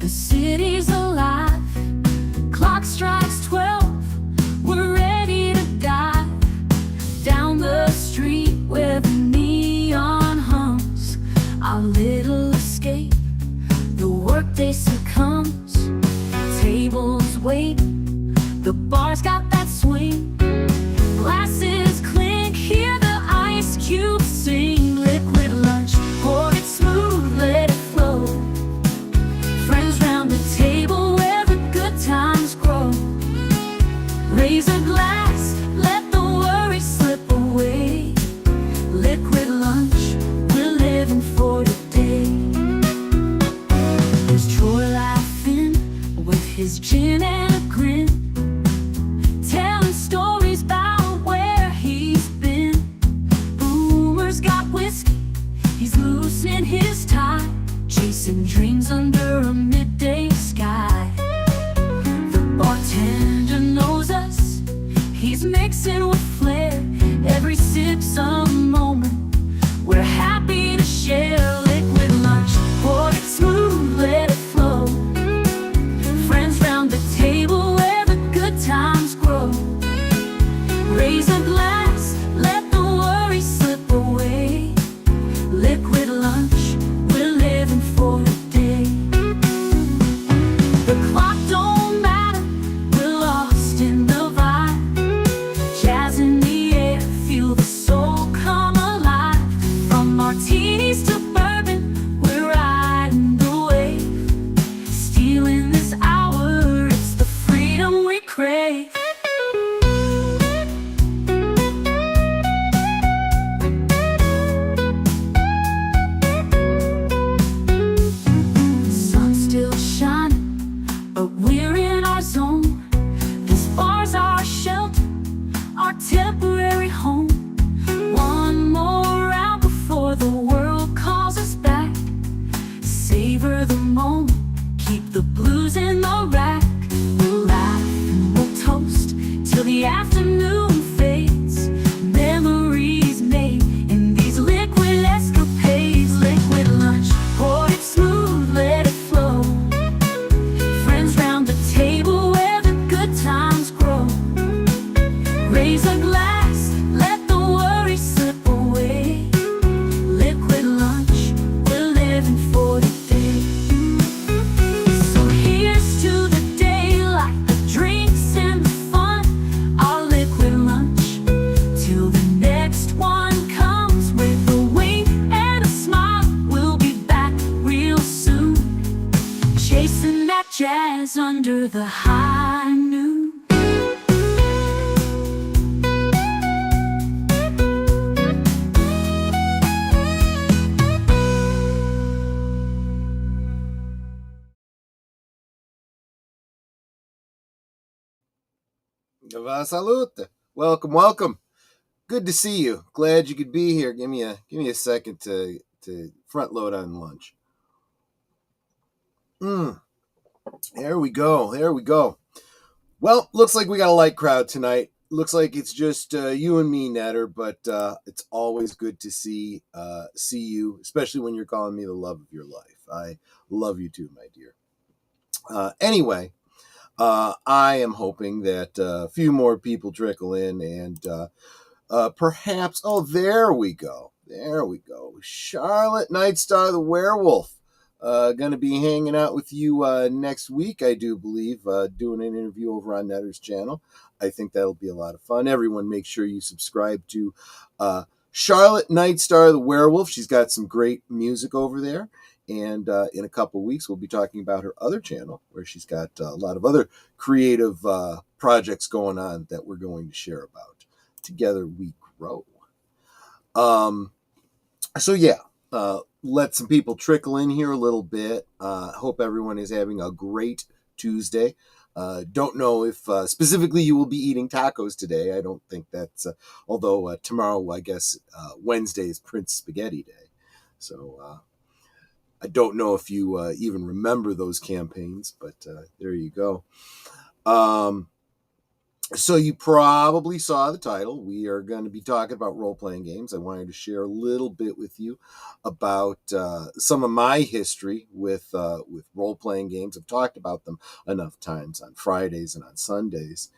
The city's alive. Clock strikes 12. We're ready to dive down the street where the neon hums. Our little escape. The workday succumbs. Tables wait. The bar's got that swing. Glasses clink. Hear the ice cubes sing. Liquid lunch. Pour it smooth. Let it flow. Friends round the table where the good times grow. Raise a glass. Let the worry slip away. Liquid lunch. We're living for today. There's Troy laughing with his gin and a grin, telling stories about where he's been. Boomer's got whiskey, he's loosening his tie, chasing dreams under a midday sky. The bartender knows us, he's mixing with flair. Every sip's a moment we're happy to share. Liquid lunch, pour it smooth, let it flow. Friends round the table where the good times grow. Raise a glass, let the worry slip away. Liquid lunch, we're living for the day. The clock don't matter, we're lost in the vibe. Jazz in the air, feel the soul come alive. From martinis to bourbon, we're riding the wave. Stealing this hour, it's the freedom we crave. Sun's still shining, but we're in our zone. This bar's our shelter, our temporary home. One more round before the world calls us back. Savor the moment, keep the blues in the rack. We'll laugh and we'll toast till the afternoon fades. Memories made in these liquid escapades. Liquid lunch, pour it smooth, let it flow. Friends round the table where the good times grow. Raise a glass, let the worry slip away. Liquid lunch, we're living for today. So here's to the daylight, the drinks and the fun. Our liquid lunch, till the next one comes. With a wink and a smile, we'll be back real soon. Chasing that jazz under the high noon. Salute. Welcome, welcome. Good to see you. Glad you could be here. Give me a second to front load on lunch. There we go. Well, looks like we got a light crowd tonight. Looks like it's just you and me, Netter, but it's always good to see you, especially when you're calling me the love of your life. I love you too, my dear. Anyway, I am hoping that a few more people trickle in and perhaps, there we go. Charlotte Nightstar the Werewolf. Going to be hanging out with you next week, I do believe, doing an interview over on Netter's channel. I think that'll be a lot of fun. Everyone make sure you subscribe to Charlotte Nightstar the Werewolf. She's got some great music over there. And in a couple of weeks, we'll be talking about her other channel where she's got a lot of other creative projects going on that we're going to share about. Together we grow. Let some people trickle in here a little bit. Hope everyone is having a great Tuesday. Don't know if specifically you will be eating tacos today. I don't think that's, although tomorrow, I guess, Wednesday is Prince Spaghetti Day. So I don't know if you even remember those campaigns, but there you go. So you probably saw the title. We are going to be talking about role-playing games. I wanted to share a little bit with you about some of my history with role-playing games. I've talked about them enough times on Fridays and on Sundays.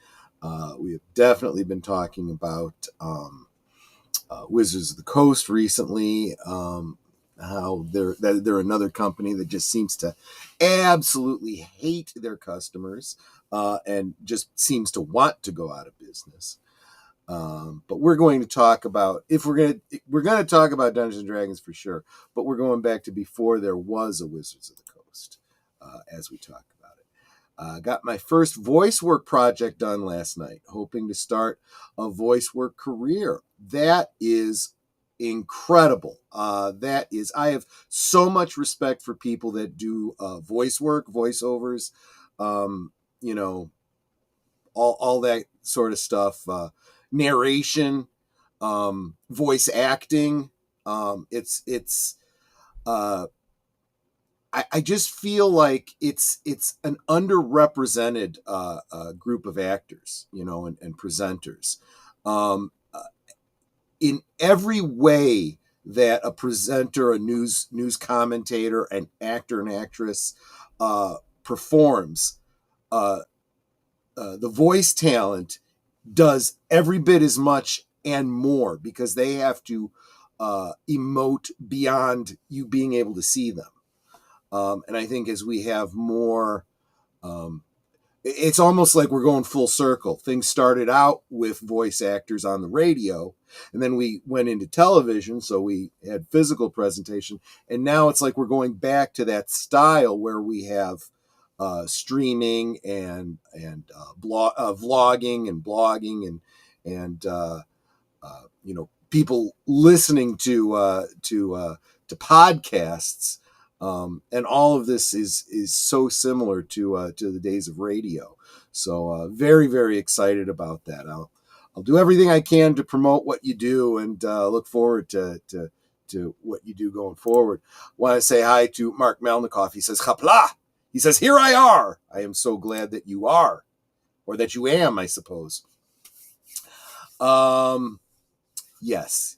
We have definitely been talking about Wizards of the Coast recently. How they're another company that just seems to absolutely hate their customers and just seems to want to go out of business. But we're going to talk about we're going to talk about Dungeons and Dragons for sure. But we're going back to before there was a Wizards of the Coast as we talk about it. Got my first voice work project done last night, hoping to start a voice work career. That is incredible. I have so much respect for people that do voice work, voiceovers, you know, all that sort of stuff, narration, voice acting. I just feel like it's an underrepresented group of actors, and presenters. In every way that a presenter, a news commentator, an actor, and actress performs, the voice talent does every bit as much and more because they have to emote beyond you being able to see them. And I think as we have more, it's almost like we're going full circle. Things started out with voice actors on the radio, and then we went into television, so we had physical presentation, and now it's like we're going back to that style where we have streaming and vlogging and blogging and people listening to podcasts. And all of this is so similar to the days of radio. So very, very excited about that. I'll do everything I can to promote what you do and look forward to what you do going forward. Want to say hi to Mark Melnikoff. He says, Hapla! He says, here I are. I am so glad that you are, or that you am, I suppose. Yes.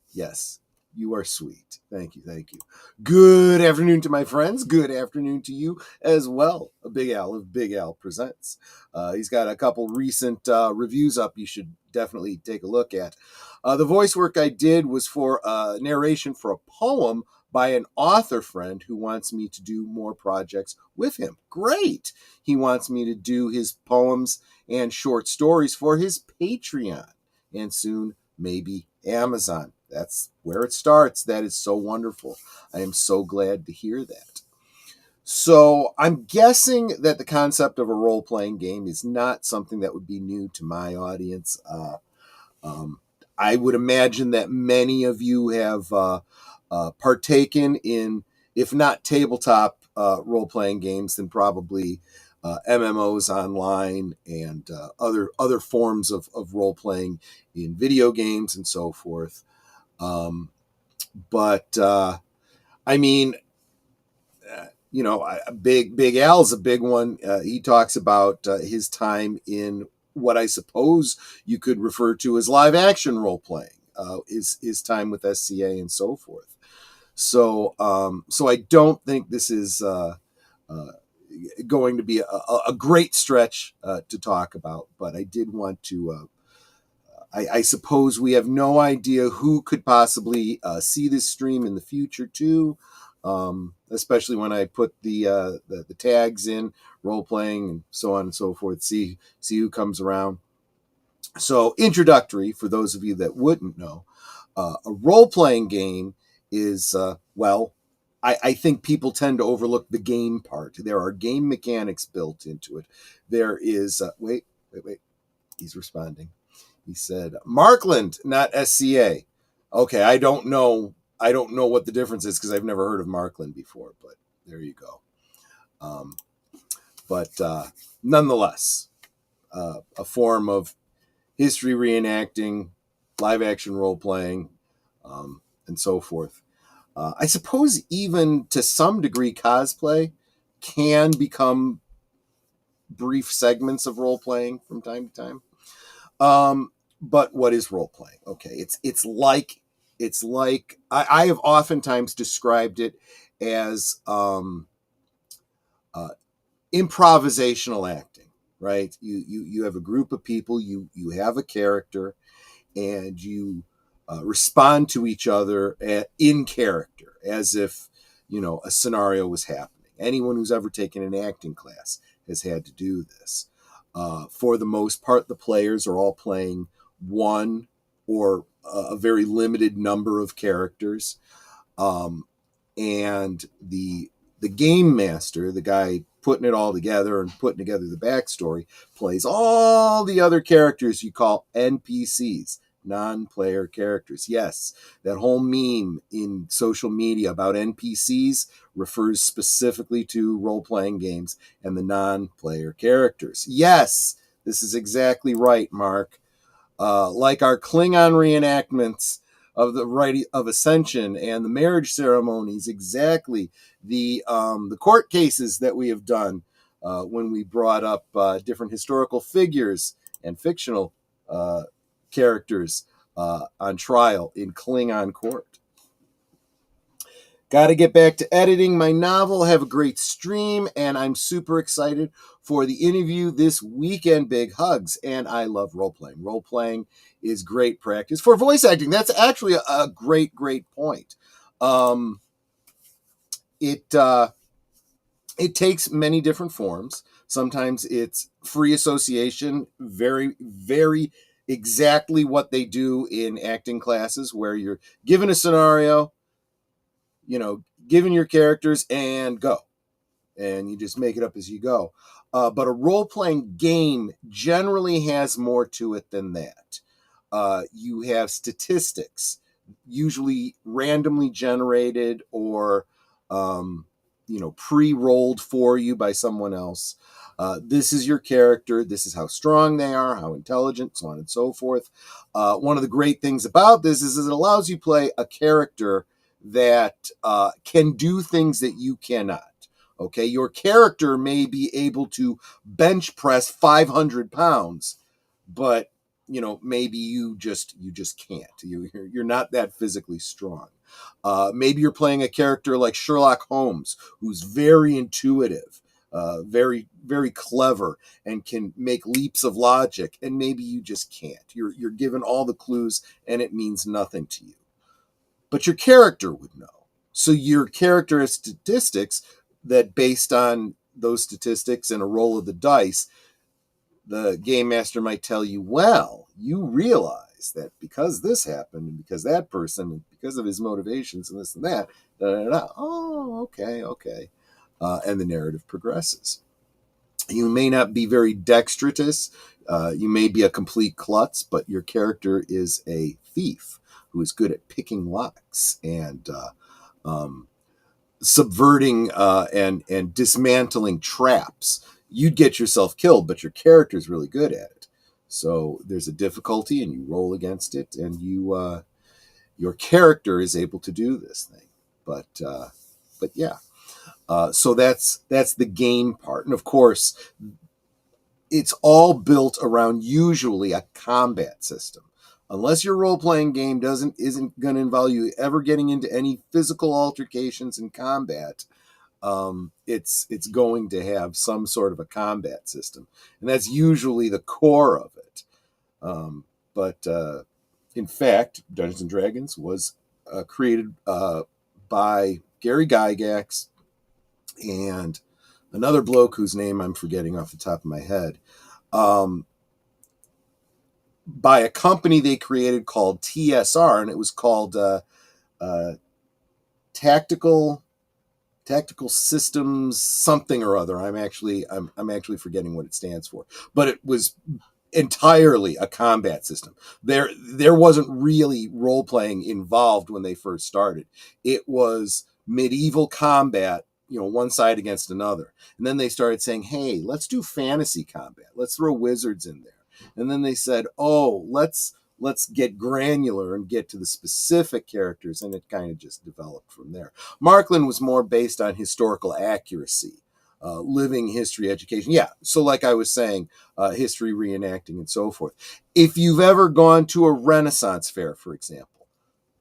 You are sweet. Thank you. Good afternoon to my friends. Good afternoon to you as well. A Big Al of Big Al Presents. He's got a couple recent reviews up you should definitely take a look at. The voice work I did was for narration for a poem by an author friend who wants me to do more projects with him. Great! He wants me to do his poems and short stories for his Patreon and soon maybe Amazon. That's where it starts. That is so wonderful. I am so glad to hear that. So I'm guessing that the concept of a role-playing game is not something that would be new to my audience. I would imagine that many of you have partaken in, if not tabletop role-playing games, then probably MMOs online and other forms of role-playing in video games and so forth. Big Al's a big one. He talks about his time in what I suppose you could refer to as live action role playing. His time with SCA and so forth. So I don't think this is going to be a great stretch to talk about, but I did want to. I suppose we have no idea who could possibly see this stream in the future too, especially when I put the tags in, role playing and so on and so forth. See who comes around. So introductory for those of you that wouldn't know, a role playing game is I think people tend to overlook the game part. There are game mechanics built into it. There is wait. He's responding. He said, Markland, not SCA. Okay, I don't know what the difference is because I've never heard of Markland before, but there you go. Nonetheless, a form of history reenacting, live action role playing, and so forth. I suppose even to some degree cosplay can become brief segments of role playing from time to time. But what is role playing? Okay, it's like I have oftentimes described it as uh, improvisational acting. Right? You have a group of people. You have a character, and you respond to each other in character, as if a scenario was happening. Anyone who's ever taken an acting class has had to do this. For the most part, the players are all playing one or a very limited number of characters, and the game master, the guy putting it all together and putting together the backstory, plays all the other characters you call NPCs, non-player characters. Yes, that whole meme in social media about NPCs refers specifically to role-playing games and the non-player characters. Yes, this is exactly right, Mark. Like our Klingon reenactments of the rite of ascension and the marriage ceremonies, exactly the court cases that we have done when we brought up different historical figures and fictional characters on trial in Klingon court. Got to get back to editing my novel, have a great stream, and I'm super excited for the interview this weekend. Big hugs, and I love role-playing. Role-playing is great practice for voice acting. That's actually a great point. It takes many different forms. Sometimes it's free association, very, very exactly what they do in acting classes, where you're given a scenario, given your characters, and go. And you just make it up as you go. But a role-playing game generally has more to it than that. You have statistics, usually randomly generated or pre-rolled for you by someone else. This is your character. This is how strong they are, how intelligent, so on and so forth. One of the great things about this is it allows you to play a character that can do things that you cannot. Okay, your character may be able to bench press 500 pounds, but maybe you just can't. You're not that physically strong. Maybe you're playing a character like Sherlock Holmes, who's very intuitive, very, very clever, and can make leaps of logic, and maybe you just can't. You're given all the clues, and it means nothing to you. But your character would know. So your character has statistics that, based on those statistics and a roll of the dice, the game master might tell you, well, you realize that because this happened, and because that person, and because of his motivations and this and that, oh, okay. And the narrative progresses. You may not be very dexterous. You may be a complete klutz, but your character is a thief who is good at picking locks and subverting and dismantling traps. You'd get yourself killed, but your character is really good at it. So there's a difficulty, and you roll against it, and your character is able to do this thing. But yeah. So that's the game part, and of course, it's all built around usually a combat system. Unless your role-playing game isn't going to involve you ever getting into any physical altercations in combat, it's going to have some sort of a combat system, and that's usually the core of it. But in fact, Dungeons and Dragons was created by Gary Gygax and another bloke whose name I'm forgetting off the top of my head. By a company they created called TSR, and it was called Tactical Systems something or other. I'm actually forgetting what it stands for, but it was entirely a combat system. There wasn't really role playing involved when they first started. It was medieval combat, one side against another, and then they started saying, "Hey, let's do fantasy combat. Let's throw wizards in there." And then they said, "Oh, let's get granular and get to the specific characters," and it kind of just developed from there. Markland was more based on historical accuracy. living history education. Yeah, so like I was saying, history reenacting and so forth. If you've ever gone to a Renaissance fair, for example,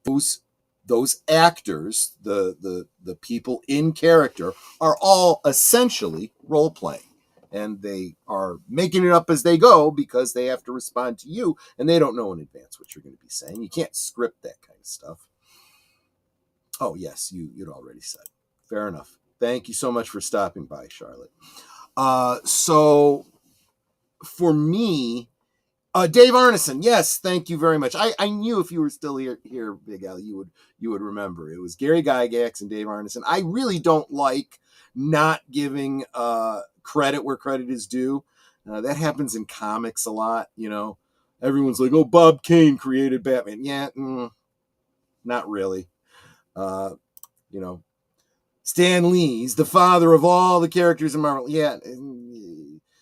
those actors, the people in character, are all essentially role playing. And they are making it up as they go because they have to respond to you, and they don't know in advance what you're going to be saying. You can't script that kind of stuff. Oh, yes, you'd already said. Fair enough. Thank you so much for stopping by, Charlotte. So for me, Dave Arneson, yes, thank you very much. I knew if you were still here, Big Al, you would remember. It was Gary Gygax and Dave Arneson. I really don't like not giving credit where credit is due. That happens in comics a lot, you know. Everyone's like, oh, Bob Kane created Batman. Yeah, not really. You know, Stan Lee's the father of all the characters in Marvel. Yeah,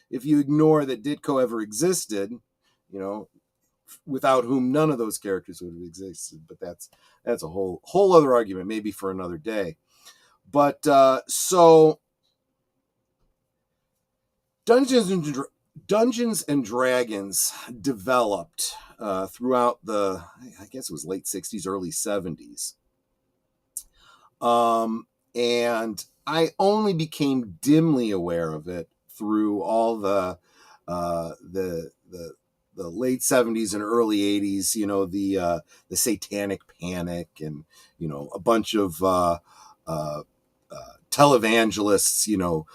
if you ignore that Ditko ever existed, you know, without whom none of those characters would have existed. But that's a whole other argument, maybe for another day. But so Dungeons and Dragons developed throughout the, I guess it was late 60s, early 70s. And I only became dimly aware of it through all the late 70s and early 80s, you know, the Satanic Panic, and, you know, a bunch of televangelists, you know,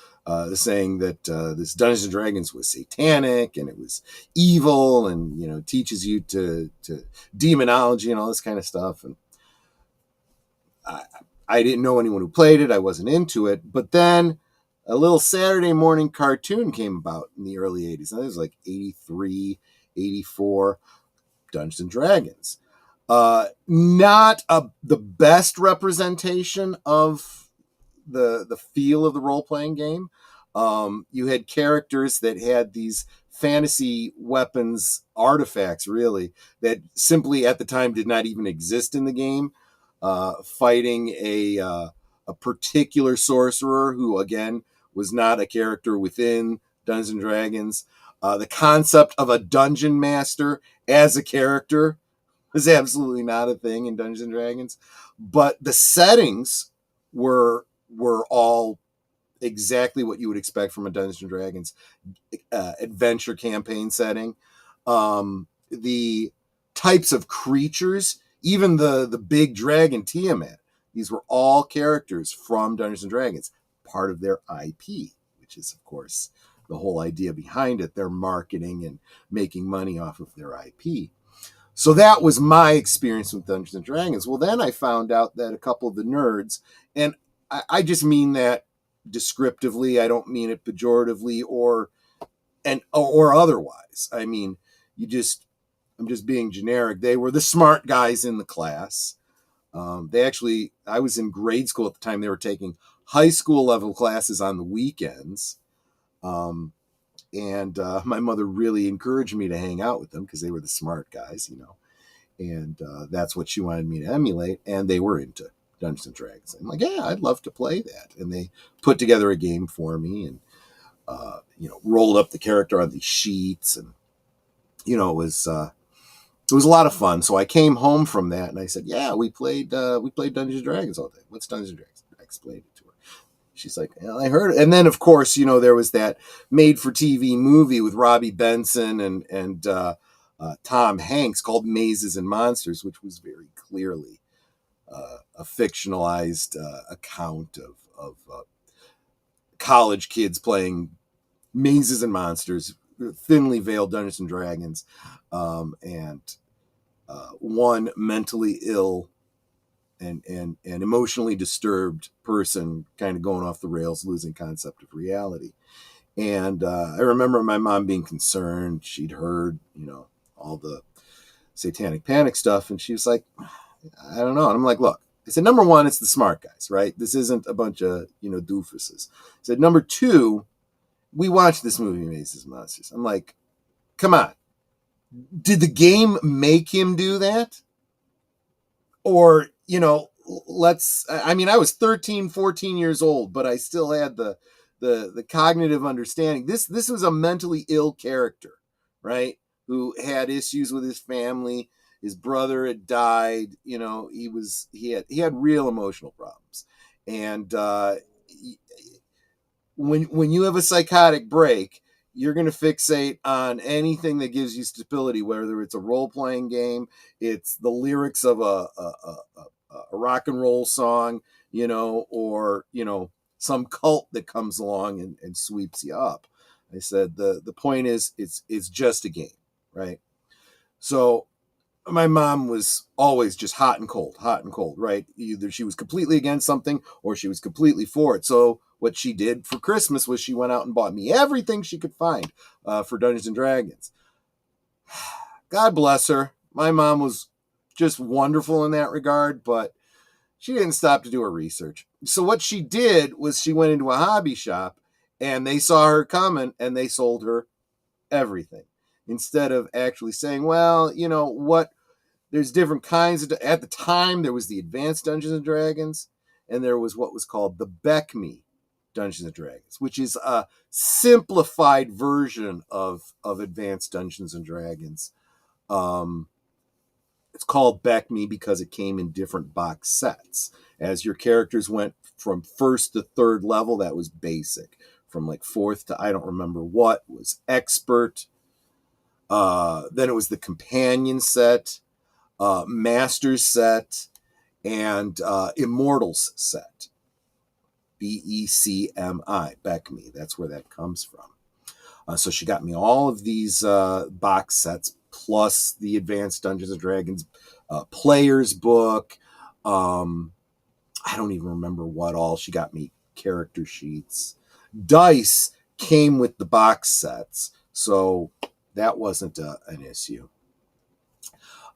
saying that this Dungeons and Dragons was satanic and it was evil, and, you know, teaches you to demonology and all this kind of stuff. And I didn't know anyone who played it. I wasn't into it. But then a little Saturday morning cartoon came about in the early 80s. Now, it was like 83, 84, Dungeons and Dragons. Not the best representation of the feel of the role-playing game. You had characters that had these fantasy weapons, artifacts, really, that simply at the time did not even exist in the game. Fighting a particular sorcerer who, again, was not a character within Dungeons and Dragons. The concept of a dungeon master as a character was absolutely not a thing in Dungeons and Dragons. But the settings were all exactly what you would expect from a Dungeons and Dragons adventure campaign setting. The types of creatures, even the big dragon Tiamat, these were all characters from Dungeons and Dragons, part of their IP, which is, of course, the whole idea behind it. They're marketing and making money off of their IP. So that was my experience with Dungeons and Dragons. Well, then I found out that a couple of the nerds, and I just mean that descriptively, I don't mean it pejoratively or otherwise. I mean, I'm just being generic. They were the smart guys in the class. I was in grade school at the time. They were taking high school level classes on the weekends. And my mother really encouraged me to hang out with them because they were the smart guys, you know. And that's what she wanted me to emulate. And they were into Dungeons and Dragons. I'm like, yeah, I'd love to play that. And they put together a game for me, and you know, rolled up the character on these sheets, and, you know, it was a lot of fun. So I came home from that and I said, yeah, we played Dungeons and Dragons all day. What's Dungeons and Dragons? I explained it to her. She's like, well, I heard it. And then, of course, you know, there was that made-for-TV movie with Robbie Benson and Tom Hanks called Mazes and Monsters, which was very clearly a fictionalized account of college kids playing mazes and monsters, thinly veiled Dungeons and Dragons, and one mentally ill and emotionally disturbed person kind of going off the rails, losing concept of reality. And I remember my mom being concerned. She'd heard, you know, all the Satanic Panic stuff, and she was like, I don't know. And I'm like, look, I said, number one, it's the smart guys, right? This isn't a bunch of, you know, doofuses. I said, number two, we watched this movie, Mazes and Monsters. I'm like, come on. Did the game make him do that? Or, you know, I was 13, 14 years old, but I still had the the cognitive understanding. This was a mentally ill character, right? Who had issues with his family. His brother had died. You know, he had real emotional problems. And when you have a psychotic break, you're going to fixate on anything that gives you stability, whether it's a role-playing game, it's the lyrics of a rock and roll song, you know, or, you know, some cult that comes along and sweeps you up. I said the point is it's just a game, right? So my mom was always just hot and cold, right? Either she was completely against something or she was completely for it. So what she did for Christmas was she went out and bought me everything she could find for Dungeons and Dragons. God bless her. My mom was just wonderful in that regard, but she didn't stop to do her research. So what she did was she went into a hobby shop and they saw her coming and they sold her everything. Instead of actually saying, well, you know what, there's different kinds of, at the time there was the Advanced Dungeons and Dragons and there was what was called the BECME Dungeons and Dragons, which is a simplified version of Advanced Dungeons and Dragons. It's called BECME because it came in different box sets. As your characters went from first to third level, that was basic. From like fourth to I don't remember what was expert. Then it was the companion set, masters set, and immortals set. BECMI, BECME. That's where that comes from. So she got me all of these box sets plus the Advanced Dungeons and Dragons player's book. I don't even remember what all. She got me character sheets. Dice came with the box sets, so that wasn't an issue.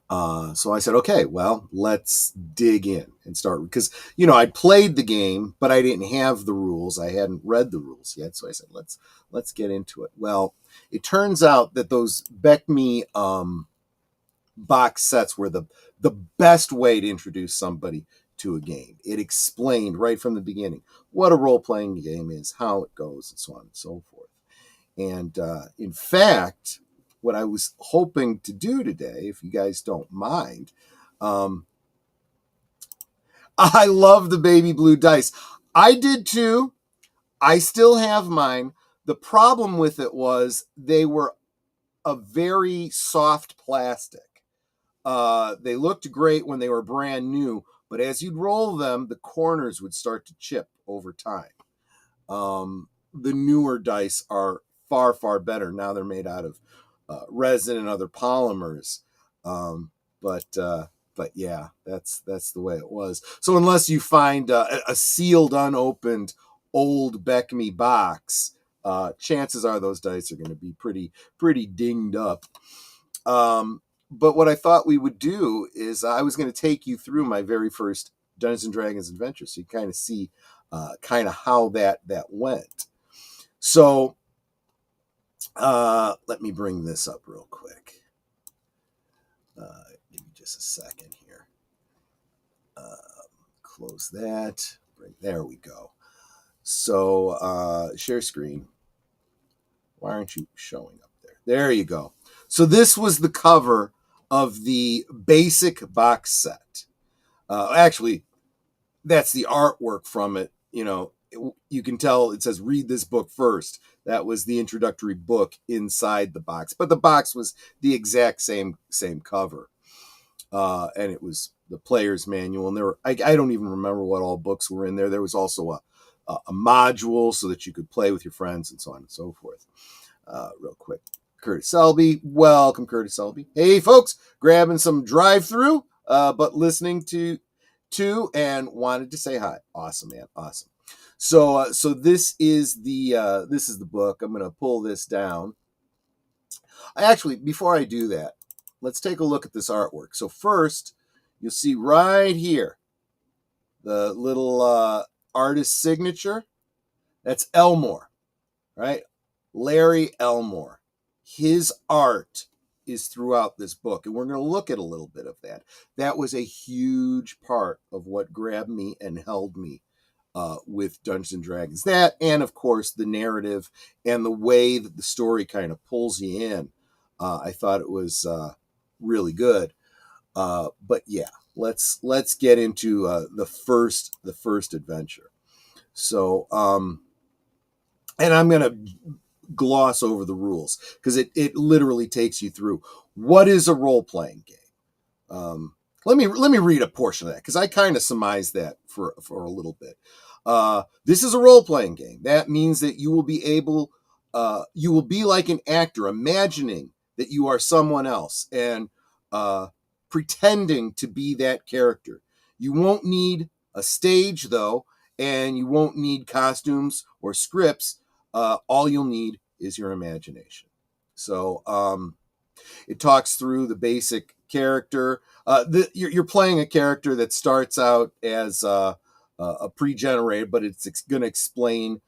So I said, okay, well, let's dig in and start. Because, you know, I played the game, but I didn't have the rules. I hadn't read the rules yet. So I said, let's get into it. Well, it turns out that those BECME box sets were the best way to introduce somebody to a game. It explained right from the beginning what a role-playing game is, how it goes, and so on and so forth. And in fact, what I was hoping to do today, if you guys don't mind, I love the baby blue dice. I did too. I still have mine. The problem with it was they were a very soft plastic. They looked great when they were brand new, but as you'd roll them, the corners would start to chip over time. The newer dice are far, far better. Now they're made out of resin and other polymers. But yeah, that's the way it was. So unless you find a sealed, unopened, old BECME box, chances are those dice are going to be pretty dinged up. But what I thought we would do is I was going to take you through my very first Dungeons and Dragons adventure, so you kind of see kind of how that went. So let me bring this up real quick. Give me just a second here. Close that. There we go. So share screen. Why aren't you showing up there? There you go. So this was the cover of the basic box set. Actually, that's the artwork from it. You know, you can tell it says read this book first. That was the introductory book inside the box, but the box was the exact same cover, and it was the player's manual. And there were I don't even remember what all books were in there. There was also a module so that you could play with your friends and so on and so forth. Real quick, Curtis Selby, welcome, Curtis Selby. Hey, folks, grabbing some drive-through, but listening to and wanted to say hi. Awesome, man, awesome. So this is the book. I'm going to pull this down. Actually, before I do that, let's take a look at this artwork. So first, you'll see right here the little artist signature. That's Elmore, right? Larry Elmore. His art is throughout this book, and we're going to look at a little bit of that. That was a huge part of what grabbed me and held me with Dungeons and Dragons. That, and of course, the narrative and the way that the story kind of pulls you in. I thought it was really good. But yeah, let's get into the first adventure. So, and I'm gonna gloss over the rules because it literally takes you through what is a role-playing game. Let me read a portion of that because I kind of surmised that for a little bit. This is a role-playing game. That means that you will be like an actor, imagining that you are someone else and pretending to be that character. You won't need a stage though, and you won't need costumes or scripts. All you'll need is your imagination. So it talks through the basic character. You're playing a character that starts out as a pre-generated, but it's going to explain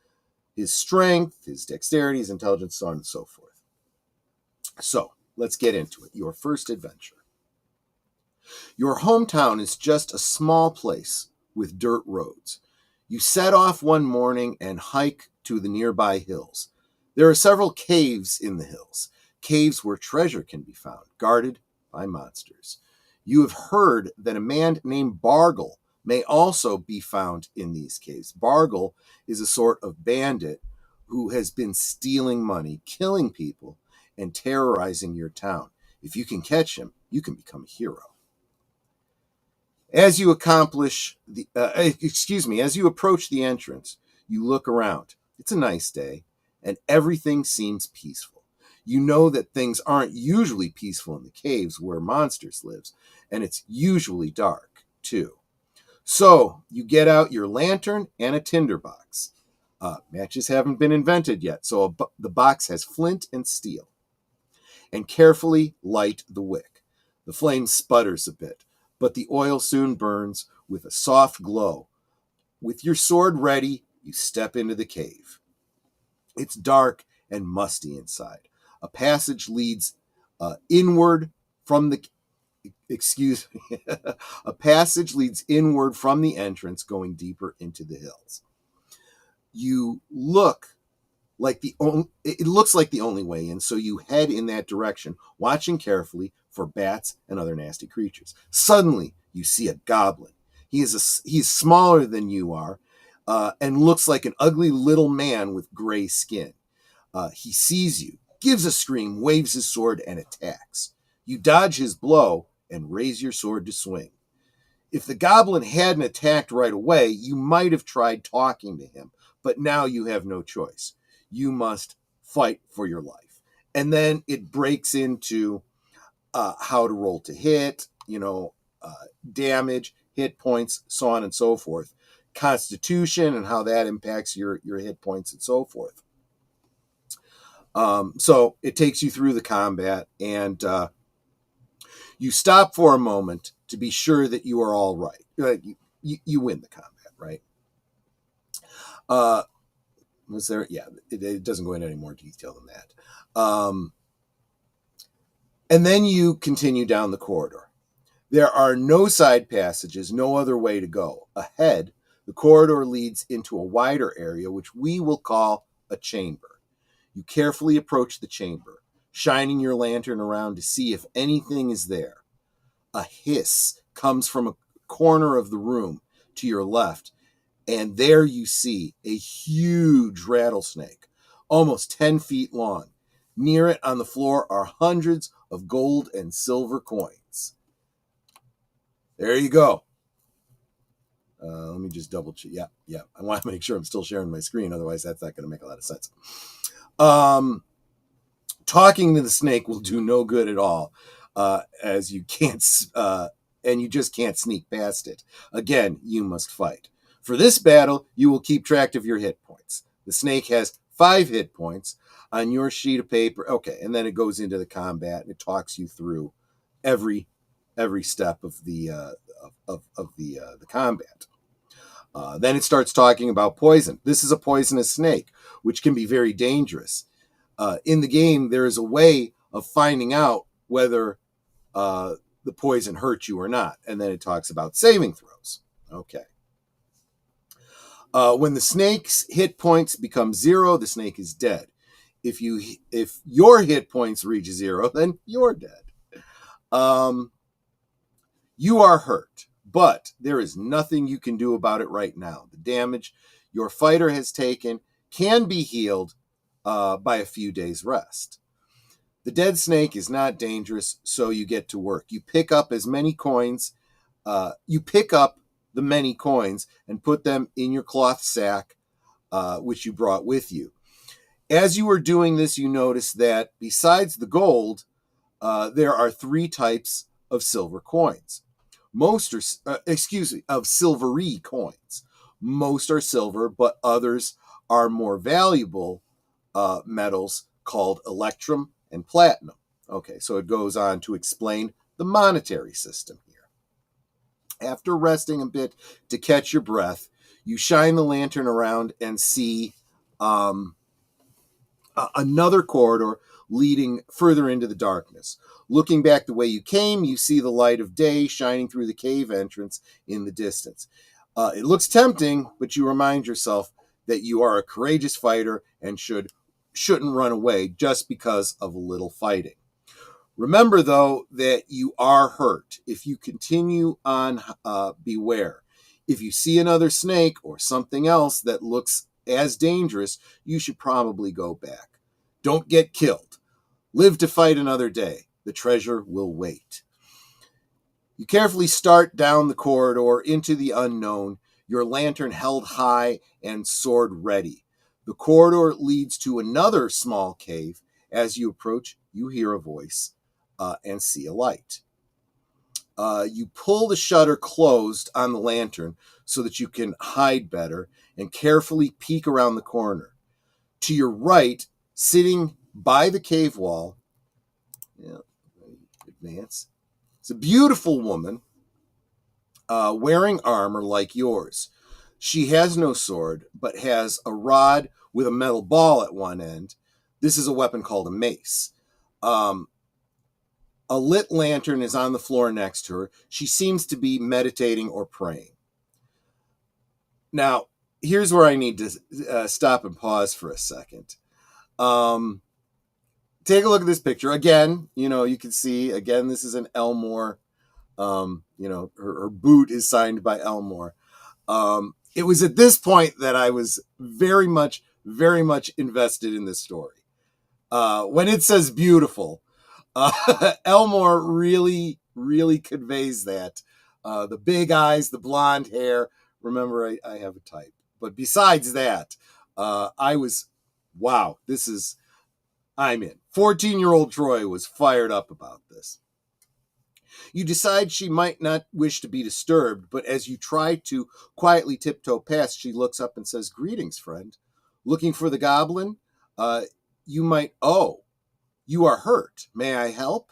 his strength, his dexterity, his intelligence, so on and so forth. So let's get into it. Your first adventure. Your hometown is just a small place with dirt roads. You set off one morning and hike to the nearby hills. There are several caves in the hills, caves where treasure can be found, guarded by monsters. You have heard that a man named Bargle may also be found in these caves. Bargle is a sort of bandit who has been stealing money, killing people, and terrorizing your town. If you can catch him, you can become a hero. As you approach the entrance, you look around. It's a nice day, and everything seems peaceful. You know that things aren't usually peaceful in the caves where monsters live, and it's usually dark, too. So, you get out your lantern and a tinderbox. Matches haven't been invented yet, so the box has flint and steel. And carefully light the wick. The flame sputters a bit, but the oil soon burns with a soft glow. With your sword ready, you step into the cave. It's dark and musty inside. A passage leads inward from the a passage leads inward from the entrance, going deeper into the hills. It looks like the only way in, so you head in that direction, watching carefully for bats and other nasty creatures. Suddenly, you see a goblin. He's smaller than you are, and looks like an ugly little man with gray skin. He sees you, gives a scream, waves his sword, and attacks. You dodge his blow and raise your sword to swing. If the goblin hadn't attacked right away, you might have tried talking to him, but now you have no choice. You must fight for your life. And then it breaks into how to roll to hit, damage, hit points, so on and so forth. Constitution and how that impacts your hit points and so forth. So it takes you through the combat, and you stop for a moment to be sure that you are all right. You win the combat, right? Was there? Yeah, it doesn't go into any more detail than that. And then you continue down the corridor. There are no side passages, no other way to go. Ahead, the corridor leads into a wider area, which we will call a chamber. You carefully approach the chamber, shining your lantern around to see if anything is there. A hiss comes from a corner of the room to your left, and there you see a huge rattlesnake, almost 10 feet long. Near it on the floor are hundreds of gold and silver coins. There you go. Let me just double check. Yeah. I want to make sure I'm still sharing my screen. Otherwise, that's not going to make a lot of sense. Talking to the snake will do no good at all, as you can't, and you just can't sneak past it. Again, you must fight. For this battle, you will keep track of your hit points. The snake has 5 hit points on your sheet of paper. Okay, and then it goes into the combat and it talks you through every step of the combat. Then it starts talking about poison. This is a poisonous snake, which can be very dangerous. In the game, there is a way of finding out whether the poison hurts you or not. And then it talks about saving throws. Okay. When the snake's hit points become 0, the snake is dead. If your hit points reach 0, then you're dead. You are hurt, but there is nothing you can do about it right now. The damage your fighter has taken can be healed by a few days' rest. The dead snake is not dangerous, so you get to work. You pick up as many coins. You pick up the many coins and put them in your cloth sack, which you brought with you. As you are doing this, you notice that besides the gold, there are 3 types of silver coins. Most are, of silvery coins. Most are silver, but others are more valuable metals called electrum and platinum. Okay, so it goes on to explain the monetary system here. After resting a bit to catch your breath, you shine the lantern around and see another corridor leading further into the darkness. Looking back the way you came, you see the light of day shining through the cave entrance in the distance. It looks tempting, but you remind yourself that you are a courageous fighter and shouldn't run away just because of a little fighting. Remember, though, that you are hurt. If you continue on, beware. If you see another snake or something else that looks as dangerous, you should probably go back. Don't get killed. Live to fight another day. The treasure will wait. You carefully start down the corridor into the unknown, your lantern held high and sword ready. The corridor leads to another small cave. As you approach, you hear a voice and see a light. You pull the shutter closed on the lantern so that you can hide better and carefully peek around the corner. To your right, sitting by the cave wall, advance, it's a beautiful woman wearing armor like yours. She has no sword, but has a rod with a metal ball at one end. This is a weapon called a mace. A lit lantern is on the floor next to her. She seems to be meditating or praying. Now, here's where I need to stop and pause for a second. Take a look at this picture. Again, you can see, again, this is an Elmore. Her boot is signed by Elmore. It was at this point that I was very much invested in this story. When it says beautiful, Elmore really conveys that. The big eyes, the blonde hair. Remember, I have a type. But besides that, I'm in. 14-year-old Troy was fired up about this. You decide she might not wish to be disturbed, but as you try to quietly tiptoe past, she looks up and says, "Greetings, friend. Looking for the goblin? You are hurt. May I help?"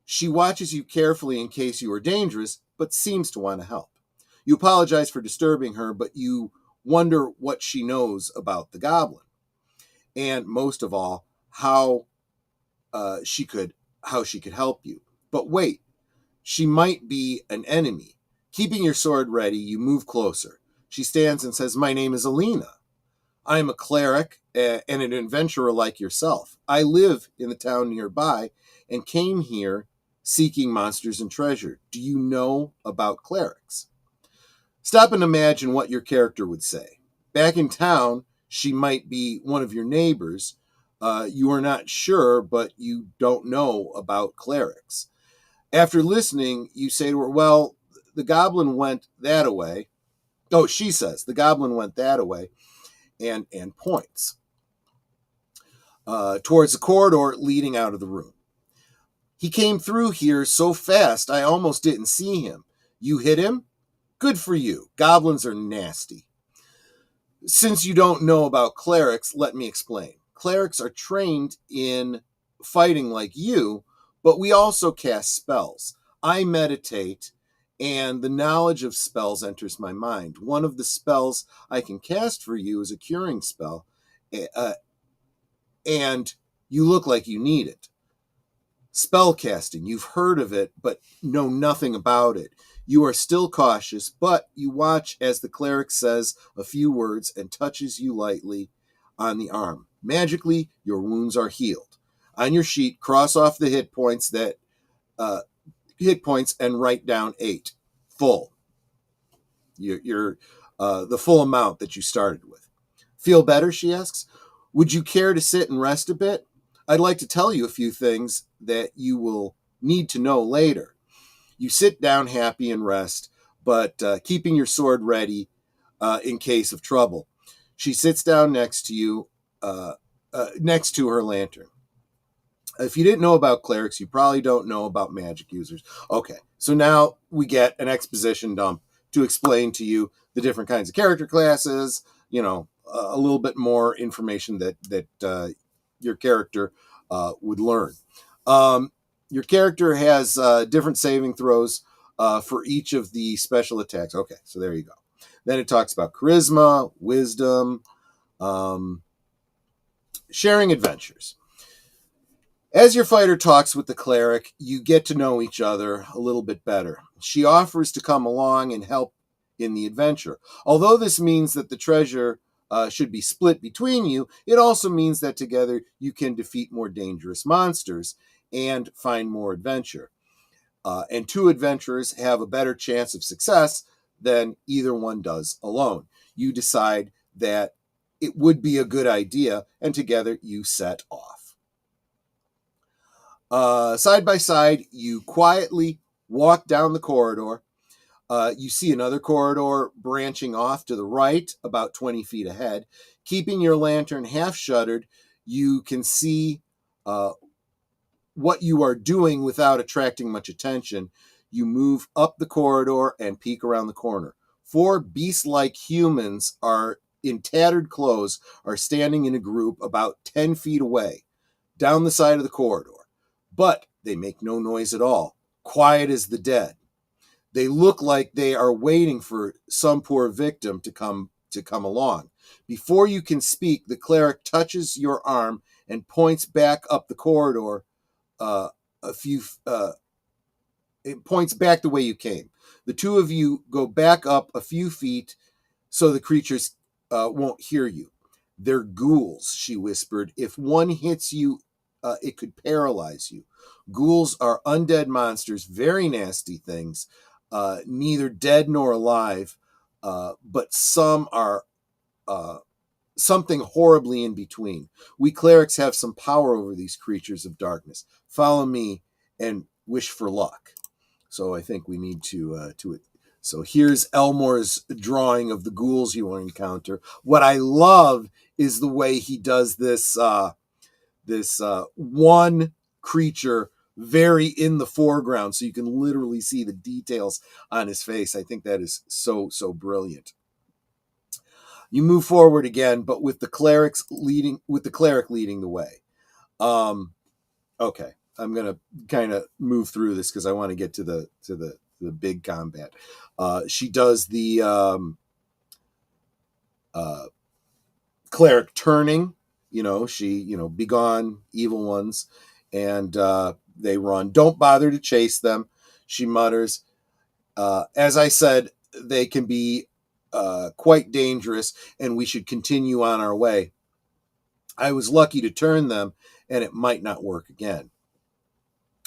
She watches you carefully in case you are dangerous, but seems to want to help. You apologize for disturbing her, but you wonder what she knows about the goblin. And most of all, how she could help you. But wait, she might be an enemy. Keeping your sword ready, you move closer. She stands and says, "My name is Alina. I am a cleric and an adventurer like yourself. I live in the town nearby and came here seeking monsters and treasure. Do you know about clerics?" Stop and imagine what your character would say. Back in town, she might be one of your neighbors. You are not sure, but you don't know about clerics. After listening, you say to her, "Well, the goblin went that way." Oh, she says, "The goblin went that way," and points towards the corridor leading out of the room. "He came through here so fast, I almost didn't see him. You hit him? Good for you. Goblins are nasty. Since you don't know about clerics, let me explain. Clerics are trained in fighting like you, but we also cast spells. I meditate, and the knowledge of spells enters my mind. One of the spells I can cast for you is a curing spell, and you look like you need it. Spell casting, you've heard of it, but know nothing about it. You are still cautious, but you watch as the cleric says a few words and touches you lightly on the arm. Magically, your wounds are healed. On your sheet, cross off the hit points and write down 8. Full. You're the full amount that you started with. Feel better, she asks. Would you care to sit and rest a bit? I'd like to tell you a few things that you will need to know later. You sit down happy and rest, but keeping your sword ready in case of trouble. She sits down next to you, next to her lantern. If you didn't know about clerics, you probably don't know about magic users. Okay, so now we get an exposition dump to explain to you the different kinds of character classes, a little bit more information that your character would learn. Your character has different saving throws for each of the special attacks. Okay, so there you go. Then it talks about charisma, wisdom, sharing adventures. As your fighter talks with the cleric, you get to know each other a little bit better. She offers to come along and help in the adventure. Although this means that the treasure should be split between you, it also means that together you can defeat more dangerous monsters and find more adventure. And 2 adventurers have a better chance of success than either one does alone. You decide that it would be a good idea, and together you set off. Side by side, you quietly walk down the corridor. You see another corridor branching off to the right, about 20 feet ahead. Keeping your lantern half shuttered, you can see what you are doing without attracting much attention. You move up the corridor and peek around the corner. 4 beast-like humans in tattered clothes are standing in a group about 10 feet away, down the side of the corridor. But they make no noise at all, quiet as the dead. They look like they are waiting for some poor victim to come along. Before you can speak, the cleric touches your arm and points back up the corridor. It points back the way you came. The 2 of you go back up a few feet so the creatures won't hear you. They're ghouls, she whispered. If one hits you, it could paralyze you. Ghouls are undead monsters, very nasty things, neither dead nor alive, but some are something horribly in between. We clerics have some power over these creatures of darkness. Follow me and wish for luck. So I think we need to it. So here's Elmore's drawing of the ghouls you will encounter. What I love is the way he does this one creature very in the foreground, so you can literally see the details on his face. I think that is so brilliant. You move forward again, but with the cleric leading the way. Okay, I'm gonna kind of move through this because I want to get to the big combat. She does the cleric turning. She begone evil ones, and they run. Don't bother to chase them, she mutters. As I said, they can be quite dangerous, and we should continue on our way. I was lucky to turn them, and it might not work again.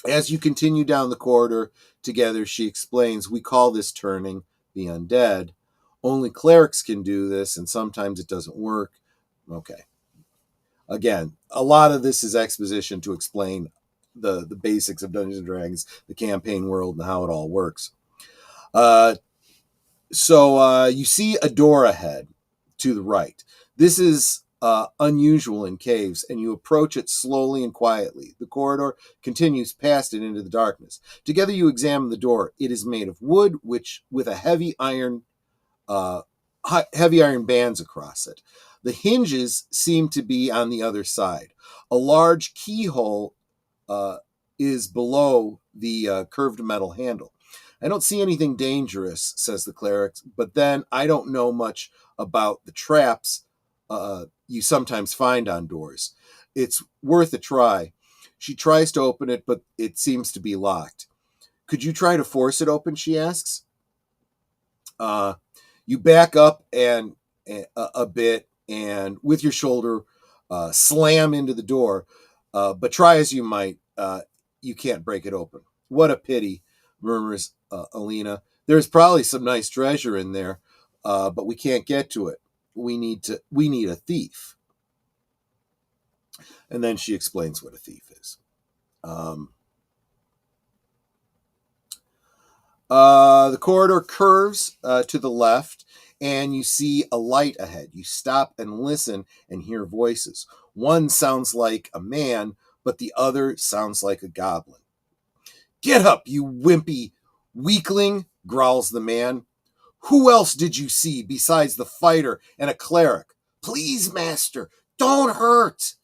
As you continue down the corridor together, she explains, we call this turning the undead. Only clerics can do this, and sometimes it doesn't work. Okay. Again, a lot of this is exposition to explain the basics of Dungeons & Dragons, the campaign world, and how it all works. So you see a door ahead to the right. This is unusual in caves, and you approach it slowly and quietly. The corridor continues past it into the darkness. Together you examine the door. It is made of wood, with a heavy iron bands across it. The hinges seem to be on the other side. A large keyhole is below the curved metal handle. I don't see anything dangerous, says the cleric, but then I don't know much about the traps you sometimes find on doors. It's worth a try. She tries to open it, but it seems to be locked. Could you try to force it open, she asks. You back up and a bit, and with your shoulder slam into the door. But try as you might, you can't break it open. What a pity, murmurs Alina. There's probably some nice treasure in there, but we can't get to it. We need a thief. And then she explains what a thief is. The corridor curves to the left, and you see a light ahead. You stop and listen and hear voices. One sounds like a man, but the other sounds like a goblin. Get up, you wimpy weakling, growls the man. Who else did you see besides the fighter and a cleric? Please, master, don't hurt,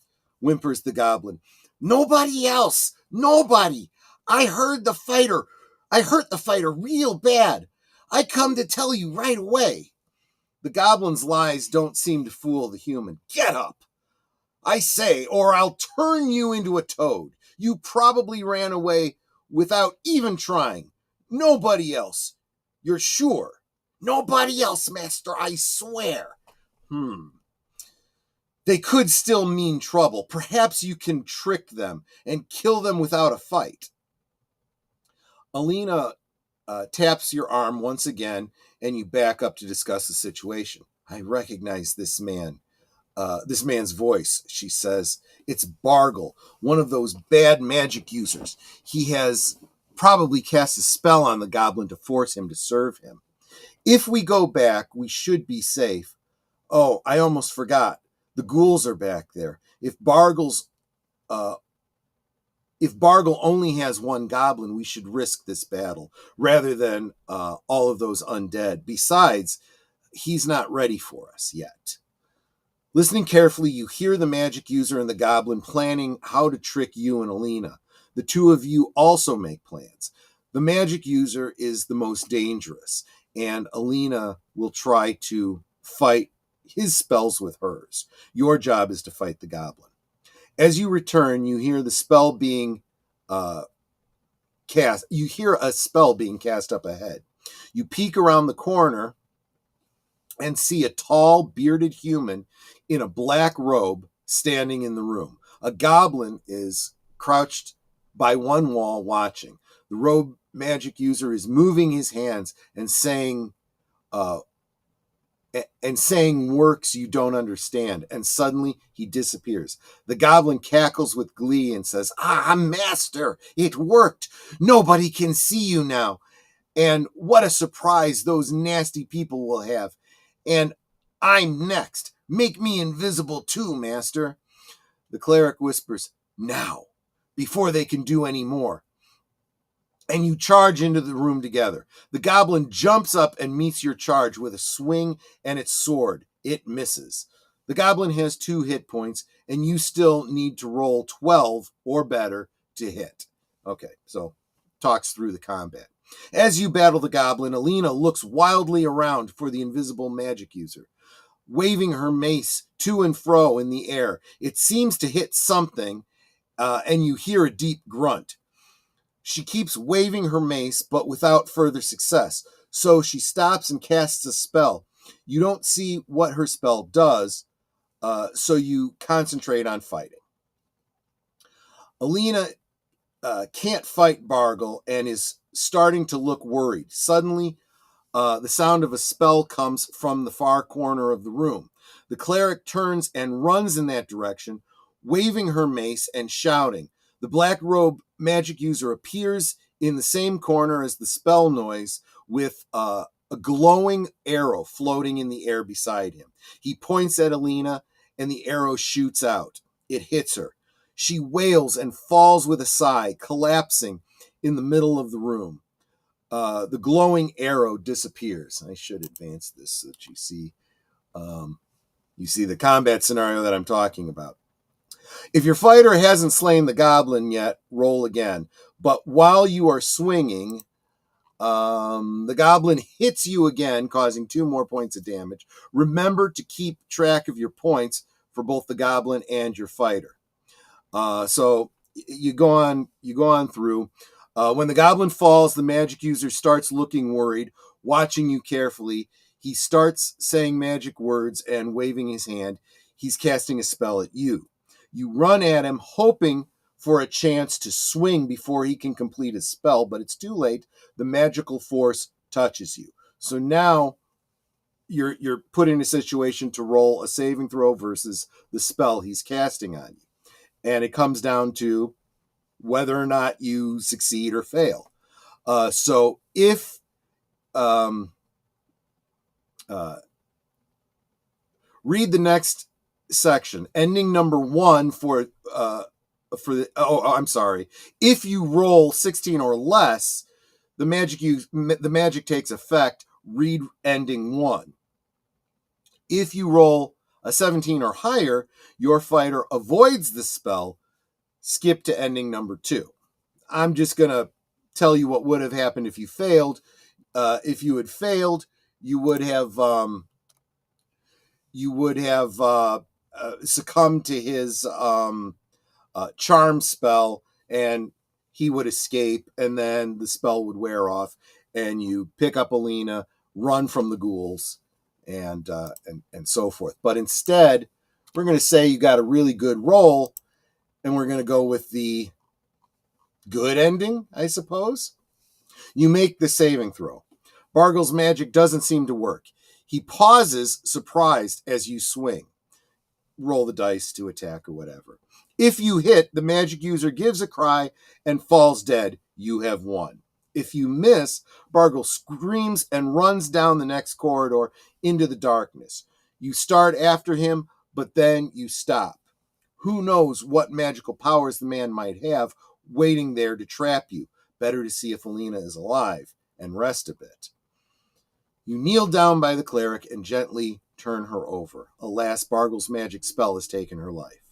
whimpers the goblin. Nobody else, nobody. I hurt the fighter real bad. I come to tell you right away. The goblin's lies don't seem to fool the human. Get up, I say, or I'll turn you into a toad. You probably ran away without even trying. Nobody else. You're sure? Nobody else, master, I swear. They could still mean trouble. Perhaps you can trick them and kill them without a fight. Alina taps your arm once again, and you back up to discuss the situation. I recognize this man. This man's voice, she says. It's Bargle, one of those bad magic users. He has probably cast a spell on the goblin to force him to serve him. If we go back, we should be safe. Oh, I almost forgot. The ghouls are back there. If Bargle only has one goblin, we should risk this battle rather than all of those undead. Besides, he's not ready for us yet. Listening carefully, you hear the magic user and the goblin planning how to trick you and Alina. The two of you also make plans. The magic user is the most dangerous, and Alina will try to fight his spells with hers. Your job is to fight the goblin. As you return, you hear the spell being cast. You hear a spell being cast up ahead. You peek around the corner and see a tall, bearded human in a black robe standing in the room. A goblin is crouched by one wall watching. The robe magic user is moving his hands and saying works you don't understand, and suddenly he disappears. The goblin cackles with glee and says, master, it worked. Nobody can see you now. And what a surprise those nasty people will have. And I'm next. Make me invisible too, master. The cleric whispers, now, before they can do any more. And you charge into the room together. The goblin jumps up and meets your charge with a swing and its sword. It misses. The goblin has 2 hit points, and you still need to roll 12 or better to hit. Okay, so talks through the combat. As you battle the goblin, Alina looks wildly around for the invisible magic user, waving her mace to and fro in the air. It seems to hit something, and you hear a deep grunt. She keeps waving her mace, but without further success. So she stops and casts a spell. You don't see what her spell does, so you concentrate on fighting. Alina can't fight Bargle and is starting to look worried. Suddenly, the sound of a spell comes from the far corner of the room. The cleric turns and runs in that direction, waving her mace and shouting. The black robe magic user appears in the same corner as the spell noise with a glowing arrow floating in the air beside him. He points at Alina, and the arrow shoots out. It hits her. She wails and falls with a sigh, collapsing in the middle of the room. The glowing arrow disappears. I should advance this so that you see the combat scenario that I'm talking about. If your fighter hasn't slain the goblin yet, roll again. But while you are swinging, the goblin hits you again, causing 2 more points of damage. Remember to keep track of your points for both the goblin and your fighter. So you go on through. When the goblin falls, the magic user starts looking worried. watching you carefully. He starts saying magic words and waving his hand. He's casting a spell at you. You run at him, hoping for a chance to swing before he can complete his spell, but it's too late. The magical force touches you. So now you're put in a situation to roll a saving throw versus the spell he's casting on you. And it comes down to whether or not you succeed or fail. So if read the next section, ending number 1 I'm sorry. If you roll 16 or less, the magic takes effect. Read ending 1. If you roll a 17 or higher, your fighter avoids the spell. Skip to ending number 2. I'm just going to tell you what would have happened if you failed. If you had failed, you would have succumbed to his charm spell, and he would escape, and then the spell would wear off, and you pick up Alina, run from the ghouls, and so forth. But instead, we're going to say you got a really good roll, and we're going to go with the good ending, I suppose. You make the saving throw. Bargle's magic doesn't seem to work. He pauses, surprised, as you swing. Roll the dice to attack or whatever. If you hit, the magic user gives a cry and falls dead. You have won. If you miss, Bargle screams and runs down the next corridor into the darkness. You start after him, but then you stop. Who knows what magical powers the man might have waiting there to trap you. Better to see if Alina is alive and rest a bit. You kneel down by the cleric and gently turn her over. Alas, Bargle's magic spell has taken her life.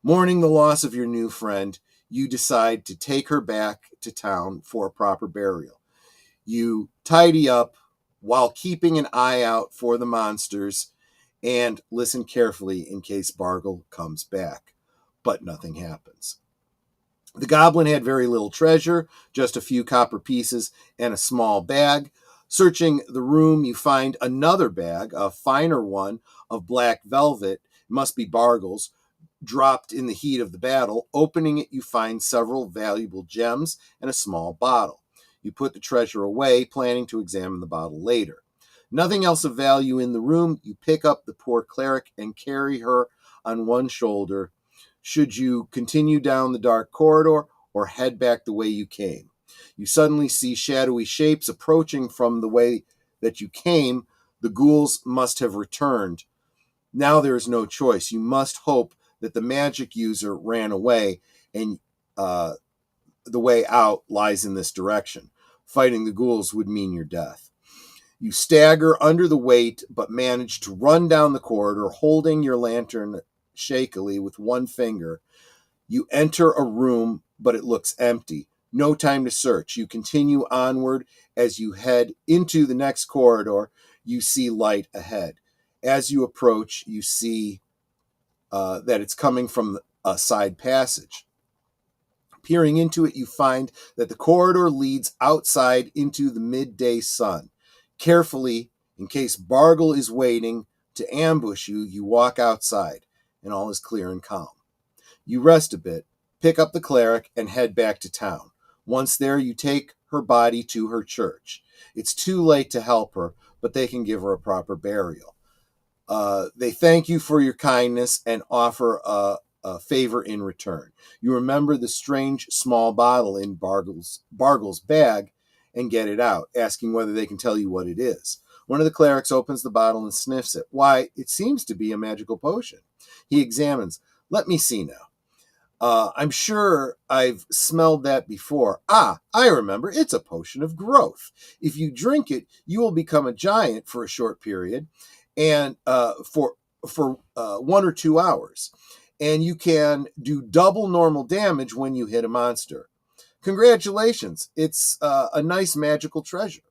Mourning the loss of your new friend, you decide to take her back to town for a proper burial. You tidy up while keeping an eye out for the monsters and listen carefully in case Bargle comes back. But nothing happens. The goblin had very little treasure, just a few copper pieces and a small bag. Searching the room, you find another bag, a finer one of black velvet, must be Bargle's, dropped in the heat of the battle. Opening it, you find several valuable gems and a small bottle. You put the treasure away, planning to examine the bottle later. Nothing else of value in the room. You pick up the poor cleric and carry her on one shoulder. Should you continue down the dark corridor or head back the way you came? You suddenly see shadowy shapes approaching from the way that you came. The ghouls must have returned. Now there is no choice. You must hope that the magic user ran away, and the way out lies in this direction. Fighting the ghouls would mean your death. You stagger under the weight, but manage to run down the corridor, holding your lantern shakily with one finger. You enter a room, but it looks empty. No time to search. You continue onward. As you head into the next corridor, you see light ahead. As you approach, you see that it's coming from a side passage. Peering into it, you find that the corridor leads outside into the midday sun. Carefully, in case Bargle is waiting to ambush you, you walk outside, and all is clear and calm. You rest a bit, pick up the cleric, and head back to town. Once there, you take her body to her church. It's too late to help her, but they can give her a proper burial. They thank you for your kindness and offer a favor in return. You remember the strange small bottle in Bargle's bag and get it out, asking whether they can tell you what it is. One of the clerics opens the bottle and sniffs it. Why, it seems to be a magical potion. He examines. Let me see now. I'm sure I've smelled that before. Ah, I remember. It's a potion of growth. If you drink it, you will become a giant for a short period, and for 1 or 2 hours. And you can do double normal damage when you hit a monster. Congratulations. It's a nice magical treasure.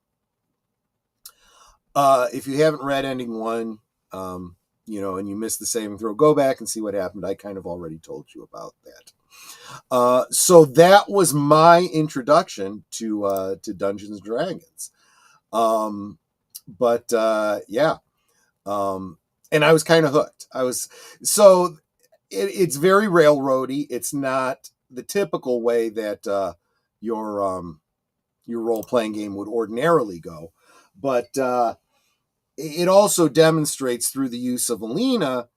If you haven't read ending 1, and you missed the saving throw, go back and see what happened. I kind of already told you about that. So that was my introduction to Dungeons & Dragons. But yeah. And I was kind of hooked. It's very railroady. It's not the typical way that your role-playing game would ordinarily go. But it also demonstrates through the use of Alina,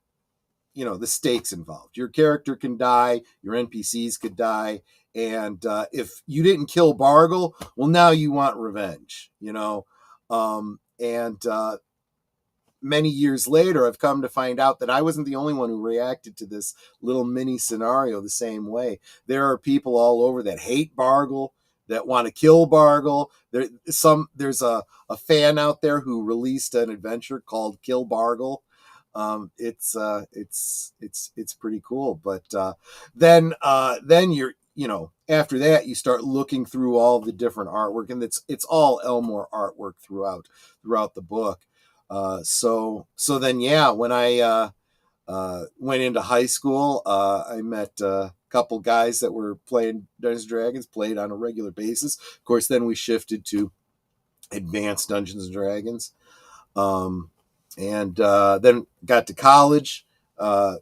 the stakes involved. Your character can die, your NPCs could die, and if you didn't kill Bargle, well, now you want revenge, and many years later, I've come to find out that I wasn't the only one who reacted to this little mini scenario the same way. There are people all over that hate Bargle, that want to kill Bargle. There's a fan out there who released an adventure called Kill Bargle. It's pretty cool. But then you're after that you start looking through all the different artwork, and it's all Elmore artwork throughout the book. So then, yeah, when I went into high school, I met a couple guys that were playing Dungeons and Dragons, played on a regular basis. Of course, then we shifted to advanced Dungeons and Dragons. And then got to college, met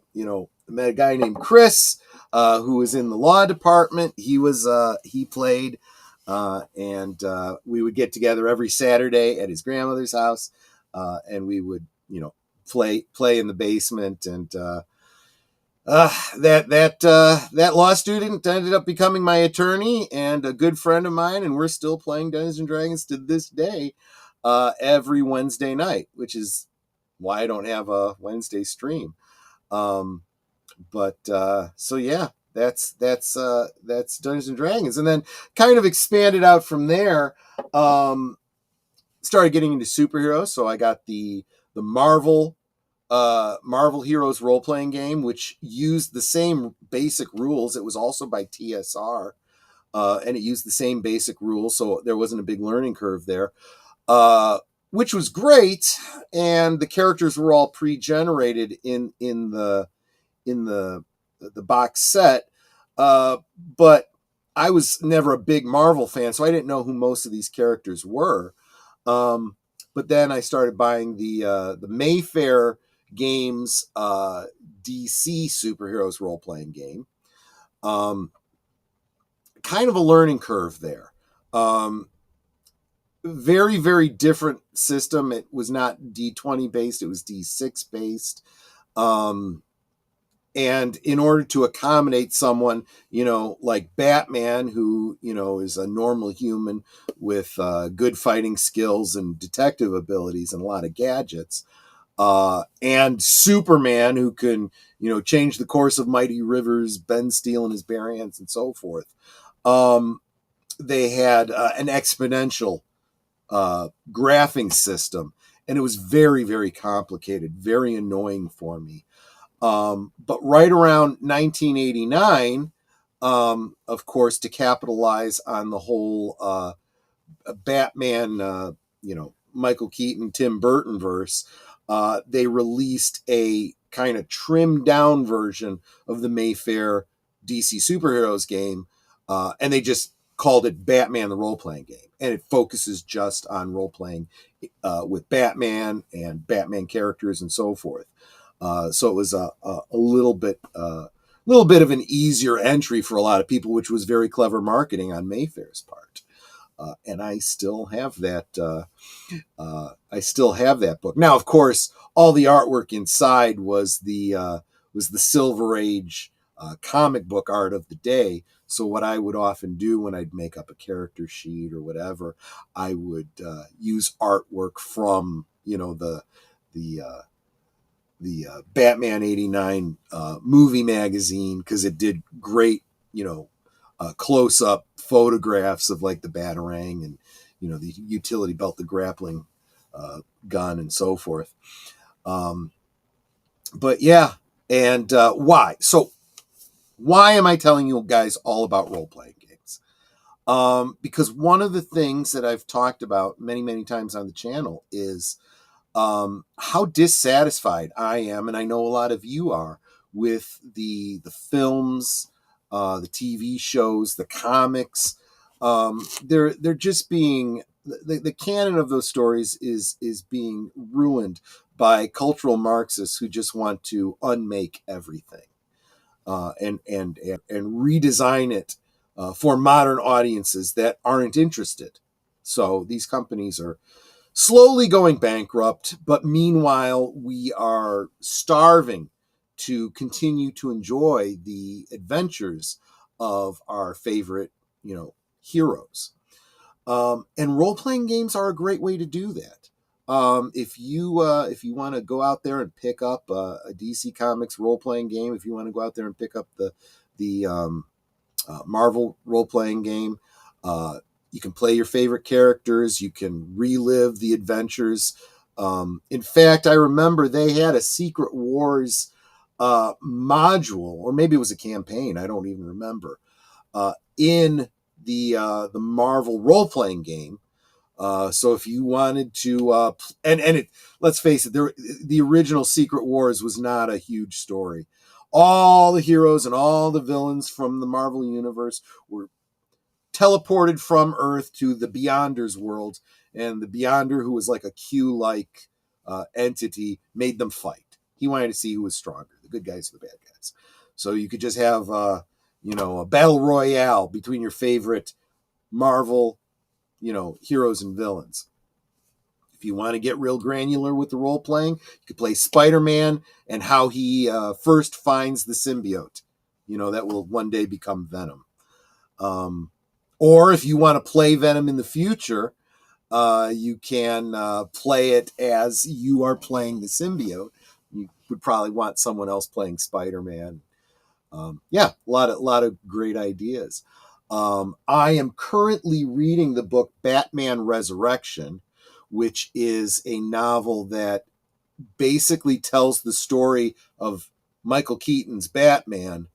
a guy named Chris, who was in the law department. He played, and we would get together every Saturday at his grandmother's house. And we would, play in the basement, and that law student ended up becoming my attorney and a good friend of mine, and we're still playing Dungeons and Dragons to this day, every Wednesday night, which is why I don't have a Wednesday stream. But so yeah, that's Dungeons and Dragons, and then kind of expanded out from there. Started getting into superheroes, so I got the Marvel Heroes role-playing game, which used the same basic rules. It was also by TSR, and it used the same basic rules, so there wasn't a big learning curve there, which was great. And the characters were all pre-generated in the box set, but I was never a big Marvel fan, so I didn't know who most of these characters were. But then I started buying the Mayfair Games DC superheroes role-playing game. Kind of a learning curve there. Very, very different system. It was not D20 based, it was D6 based. And in order to accommodate someone, like Batman, who, is a normal human with good fighting skills and detective abilities and a lot of gadgets, and Superman, who can, change the course of mighty rivers, bend steel in his bare hands, and so forth. They had an exponential graphing system, and it was very, very complicated, very annoying for me. But right around 1989, of course, to capitalize on the whole Batman, Michael Keaton, Tim Burton verse, they released a kind of trimmed down version of the Mayfair DC superheroes game, and they just called it Batman the role-playing game, and it focuses just on role-playing with Batman and Batman characters and so forth. So it was a little bit of an easier entry for a lot of people, which was very clever marketing on Mayfair's part. And I still have that. I still have that book now. Of course, all the artwork inside was the Silver Age comic book art of the day. So what I would often do when I'd make up a character sheet or whatever, I would use artwork from the Batman '89 movie magazine, because it did great, close-up photographs of like the Batarang and the utility belt, the grappling gun, and so forth. But yeah, and why? So why am I telling you guys all about role-playing games? Because one of the things that I've talked about many, many times on the channel is how dissatisfied I am, and I know a lot of you are, with the films, the TV shows, the comics. They're just being the canon of those stories is being ruined by cultural Marxists who just want to unmake everything and redesign it for modern audiences that aren't interested. So these companies are slowly going bankrupt, but meanwhile, we are starving to continue to enjoy the adventures of our favorite, heroes. And role-playing games are a great way to do that. If you want to go out there and pick up a DC Comics role-playing game, if you want to go out there and pick up the Marvel role-playing game, you can play your favorite characters. You can relive the adventures. In fact, I remember they had a Secret Wars module, or maybe it was a campaign. I don't even remember. In the Marvel role playing game. So if you wanted to, let's face it, the original Secret Wars was not a huge story. All the heroes and all the villains from the Marvel universe were teleported from Earth to the Beyonders world, and the Beyonder, who was like a Q-like entity, made them fight. He wanted to see who was stronger, the good guys or the bad guys. So you could just have, a battle royale between your favorite Marvel, heroes and villains. If you want to get real granular with the role playing, you could play Spider-Man and how he first finds the symbiote, that will one day become Venom. Or if you want to play Venom in the future, you can play it as you are playing the symbiote. You would probably want someone else playing Spider-Man. A lot of great ideas. I am currently reading the book Batman Resurrection, which is a novel that basically tells the story of Michael Keaton's Batman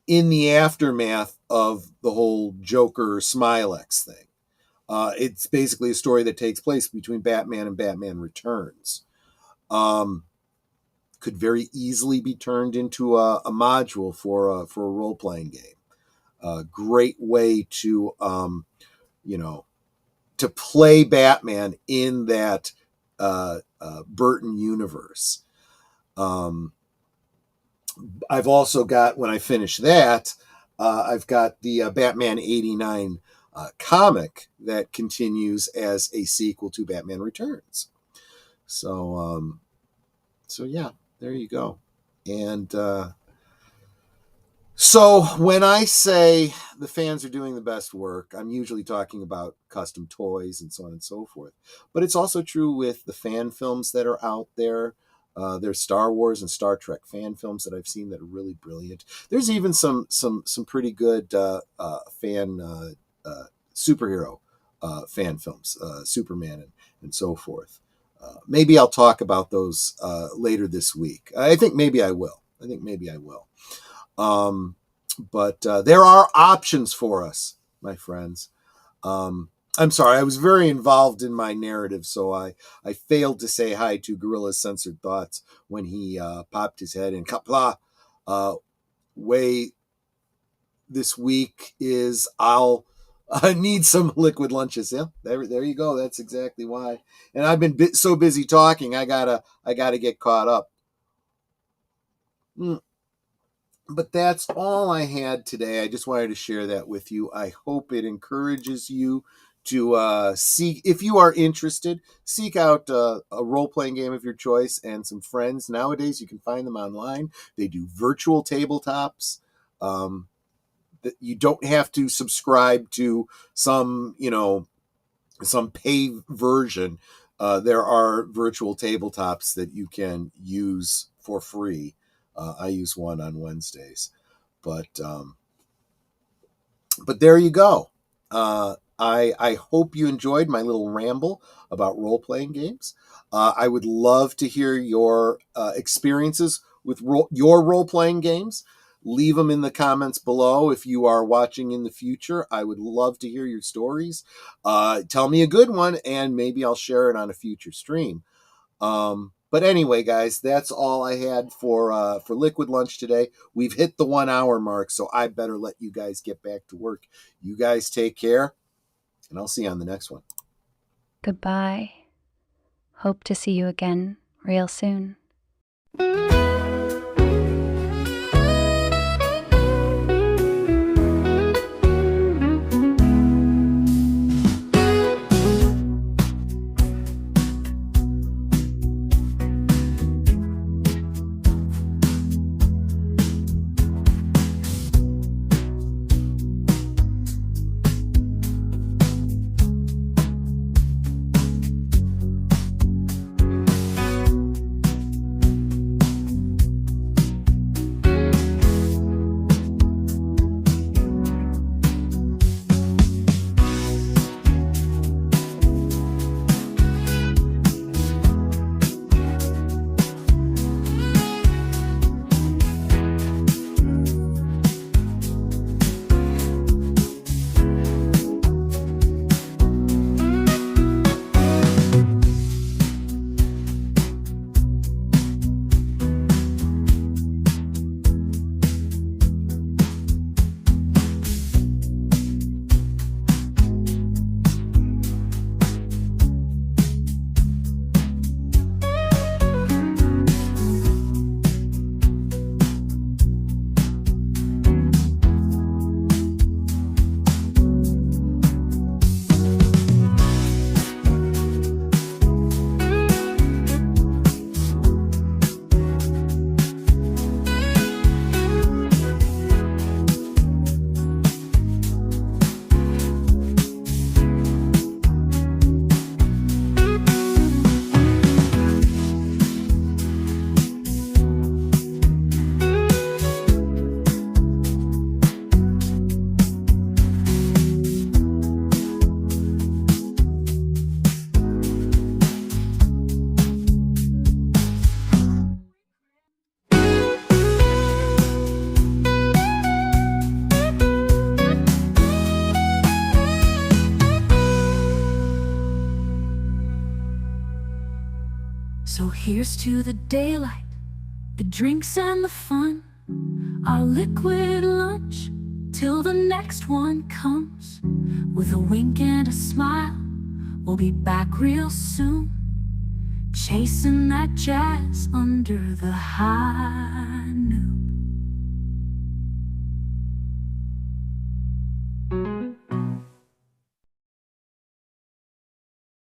in the aftermath of the whole Joker Smilex thing. It's basically a story that takes place between Batman and Batman Returns. Could very easily be turned into a module for a role-playing game. A great way to, to play Batman in that Burton universe. I've also got, when I finish that, I've got the Batman 89 comic that continues as a sequel to Batman Returns. So yeah, there you go. And so when I say the fans are doing the best work, I'm usually talking about custom toys and so on and so forth. But it's also true with the fan films that are out there. There's Star Wars and Star Trek fan films that I've seen that are really brilliant. There's even some pretty good fan superhero fan films, Superman and so forth. Maybe I'll talk about those later this week. I think maybe I will. But there are options for us, my friends. I'm sorry, I was very involved in my narrative, so I failed to say hi to Gorilla's Censored Thoughts when he popped his head in. Kapla, way this week is I need some liquid lunches. Yeah, there you go. That's exactly why. And I've been so busy talking, I gotta get caught up. But that's all I had today. I just wanted to share that with you. I hope it encourages you to seek, if you are interested, seek out a role-playing game of your choice and some friends. Nowadays, you can find them online. They do virtual tabletops. That you don't have to subscribe to some pay version. There are virtual tabletops that you can use for free. I use one on Wednesdays, but there you go. I hope you enjoyed my little ramble about role-playing games. I would love to hear your experiences with your role-playing games. Leave them in the comments below. If you are watching in the future, I would love to hear your stories. Tell me a good one, and maybe I'll share it on a future stream. But anyway, guys, that's all I had for Liquid Lunch today. We've hit the 1 hour mark, so I better let you guys get back to work. You guys take care, And I'll see you on the next one. Goodbye. Hope to see you again real soon. So here's to the daylight, the drinks and the fun, our liquid lunch, till the next one comes. With a wink and a smile, we'll be back real soon, chasing that jazz under the high